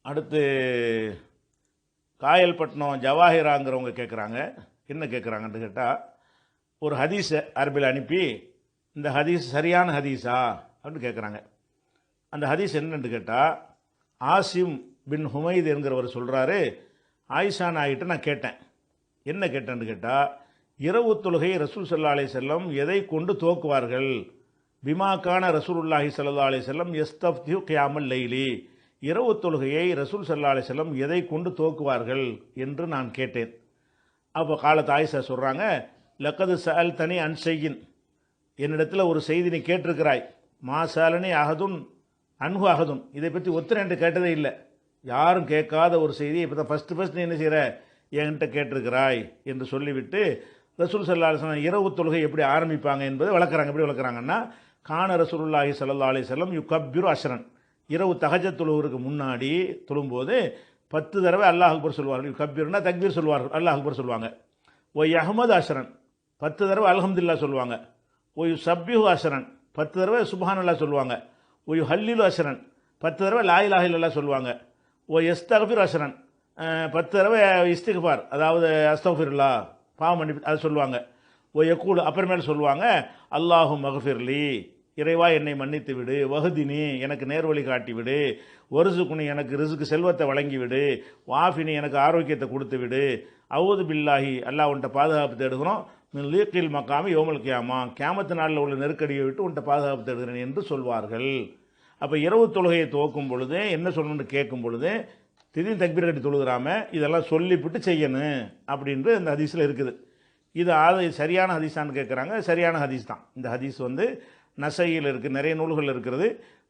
அடுத்து காயல்பட்டினம் ஜவாஹிராங்கிறவங்க கேட்குறாங்க. என்ன கேட்குறாங்கன்னு கேட்டால், ஒரு ஹதீஸை அரபில் அனுப்பி இந்த ஹதீஸ் சரியான ஹதீஸா அப்படின்னு கேட்குறாங்க. அந்த ஹதீஸ் என்னன்னு கேட்டால், ஆசிம் பின் ஹுமைத் என்கிறவர் சொல்கிறாரு, ஆயிஷா நாயிட்ட நான் கேட்டேன். என்ன கேட்டேன்னு கேட்டால், இரவு தொழுகை ரசூல் ஸல்லல்லாஹு அலைஹி வஸல்லம் எதை கொண்டு துவக்குவார்கள்? பிமாக்கான ரசூலுல்லாஹி ஸல்லல்லாஹு அலைஹி வஸல்லம் யஸ்தஃப்திஹு கியாமல் லைலி, இரவு தொழுகையை ரசூல் ஸல்லல்லாஹு அலைஹி வஸல்லம் எதை கொண்டு துவக்குவார்கள் என்று நான் கேட்டேன். அப்போ காலத்து ஆயிஷா சொல்கிறாங்க, லக்கது சஅல் தனி அன்சையின், என்னிடத்தில் ஒரு செய்தி நீ கேட்டிருக்கிறாய். மா சாலனி அகதுன் அன்ஹு அகதுன், இதை பற்றி ஒத்தனை என்று கேட்டதே இல்லை, யாரும் கேட்காத ஒரு செய்தியை இப்போ தான் ஃபஸ்ட்டு நீ என்ன செய்கிற என்கிட்ட கேட்டிருக்கிறாய் என்று சொல்லிவிட்டு ரசூல் ஸல்லல்லாஹு அலைஹி வஸல்லம் இரவு தொழுகை எப்படி ஆரம்பிப்பாங்க என்பதை வளர்க்குறாங்க. எப்படி வளர்க்குறாங்கன்னா, கான ரசூலுல்லாஹி ஸல்லல்லாஹு அலைஹி வஸல்லம் யுகப்பிரு அஷ்ரன், இரவு தஹஜ்ஜத் தொழுவதற்கு முன்னாடி தொழும்போது 10 தடவை அல்லாஹ் அக்பர் சொல்வார்கள். யுகப்பிர்னா தக்பீர் சொல்வார்கள், அல்லாஹ் அக்பர் சொல்லுவாங்க. ஒய் அஹ்மது அஷ்ரன், 10 தடவை அல்ஹம்துலில்லாஹ் சொல்லுவாங்க. ஒய் சப்பிஹு அஷ்ரன், 10 தடவை சுப்ஹானல்லாஹ் சொல்லுவாங்க. ஒய் ஹல்லிலு அஷ்ரன், 10 தடவை லா இலாஹ இல்லல்லாஹ் சொல்லுவாங்க. ஒய் யஸ்தக்ஃபிர் அஷ்ரன், 10 தடவை இஸ்திக்ஃபார், அதாவது அஸ்தக்ஃபிருல்லாஹ் பாவம் மன்னிப்பு அது சொல்லுவாங்க. ஒய் யக்கூல், அப்புறமேல் சொல்லுவாங்க, அல்லாஹு மக்ஃபிர்லி, இறைவா என்னை மன்னித்து விடு, வஹ்தினி எனக்கு நேர்வழி காட்டி விடு, ஒருசுக்குனி எனக்கு ரிசுக்கு செல்வத்தை வழங்கி விடு, வாஃபினி எனக்கு ஆரோக்கியத்தை கொடுத்து விடு, அவுது பில்லாஹி அல்லாஹ் உன்ட்ட பாதுகாப்பு தேடுகிறோம், மின் லீக்கில் மக்காமி யோமல் கியாமா, கியாமத்து நாளில் உள்ள நெருக்கடியை விட்டு உன்ட்ட பாதுகாப்பு தேடுகிறேன் என்று சொல்வார்கள். அப்போ இரவு தொழுகையை துவக்கும் பொழுது என்ன சொல்லணும்னு கேட்கும் பொழுது திடீர்னு தக்பீர் கட்டி தொழுகிறாம இதெல்லாம் சொல்லிவிட்டு செய்யணும் அப்படின்ட்டு இந்த ஹதீஸில் இருக்குது. இது சரியான ஹதீஸான்னு கேட்குறாங்க. சரியான ஹதீஸ் தான். இந்த ஹதீஸ் நசையில் இருக்குது, நிறைய நூல்கள் இருக்கிறது.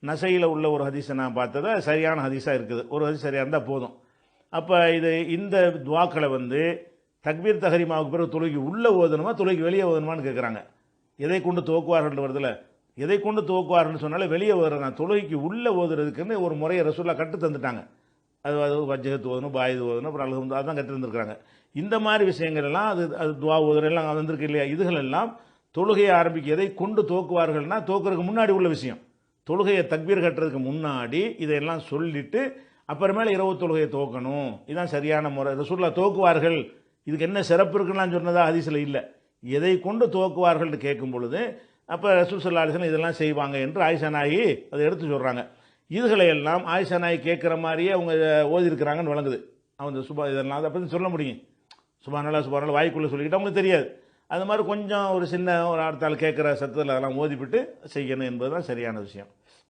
நசையில் உள்ள ஒரு ஹதீஸை நான் பார்த்ததை சரியான ஹதீஸாக இருக்குது. ஒரு ஹதீஸ் சரியாக இருந்தால் போதும். அப்போ இந்த துவாக்களை தக்பீர் தஹரீமாவுக்கு பிறகு தொழுகி உள்ளே ஓதணுமா தொழுகி வெளியே ஓதணுமான்னு கேட்குறாங்க. எதை கொண்டு துவக்குவார்கள் வருதுல, எதை கொண்டு துவக்குவார்கள்னு சொன்னாலே வெளியே ஓதுறேன், தொழுகைக்கு உள்ளே ஓதுறதுக்குன்னு ஒரு முறையை ரசூலுல்லாஹ் கற்று தந்துட்டாங்க. அது வஜ்ஜகத்து ஓதணும், பாயுது ஓதணும், அப்புறம் அல்ஹம்து அதான் கற்று தந்துருக்காங்க. இந்த மாதிரி விஷயங்கள் எல்லாம் அது துவா ஓதுறெல்லாம் வந்திருக்கு இல்லையா, இதுகள் எல்லாம் தொழுகையை ஆரம்பிக்க எதை கொண்டு துவக்குவார்கள்னா துவக்கிறதுக்கு முன்னாடி உள்ள விஷயம். தொழுகையை தக்பீர் கட்டுறதுக்கு முன்னாடி இதையெல்லாம் சொல்லிட்டு அப்புறமேல இரவு தொழுகையை துவக்கணும். இதுதான் சரியான முறை. ரசூலுல்லாஹ் துவக்குவார்கள், இதுக்கு என்ன சிறப்பு இருக்குன்னு சொன்னதா ஹதீஸில் இல்லை. எதை கொண்டு துவக்குவார்கள்னு கேட்கும் பொழுது அப்போ ரசூல் ஸல்லல்லாஹு அலைஹி வஸல்லம் இதெல்லாம் செய்வாங்க என்று ஆயிஷா நாயகி அதை எடுத்து சொல்கிறாங்க. இதுகளை எல்லாம் ஆயிஷா நாயகி கேட்குற மாதிரியே அவங்க ஓதிருக்கிறாங்கன்னு வழங்குது. அவங்க இதெல்லாம் அதை பற்றி சொல்ல முடியும். சுப்ஹானல்லாஹ் வாய்க்குள்ளே சொல்லிக்கிட்டு அவங்களுக்கு தெரியாது. அது மாதிரி கொஞ்சம் ஒரு சின்ன ஒரு அடுத்தால் கேட்குற சத்தத்தில் அதெல்லாம் ஓதிவிட்டு செய்யணும் என்பது தான் சரியான விஷயம்.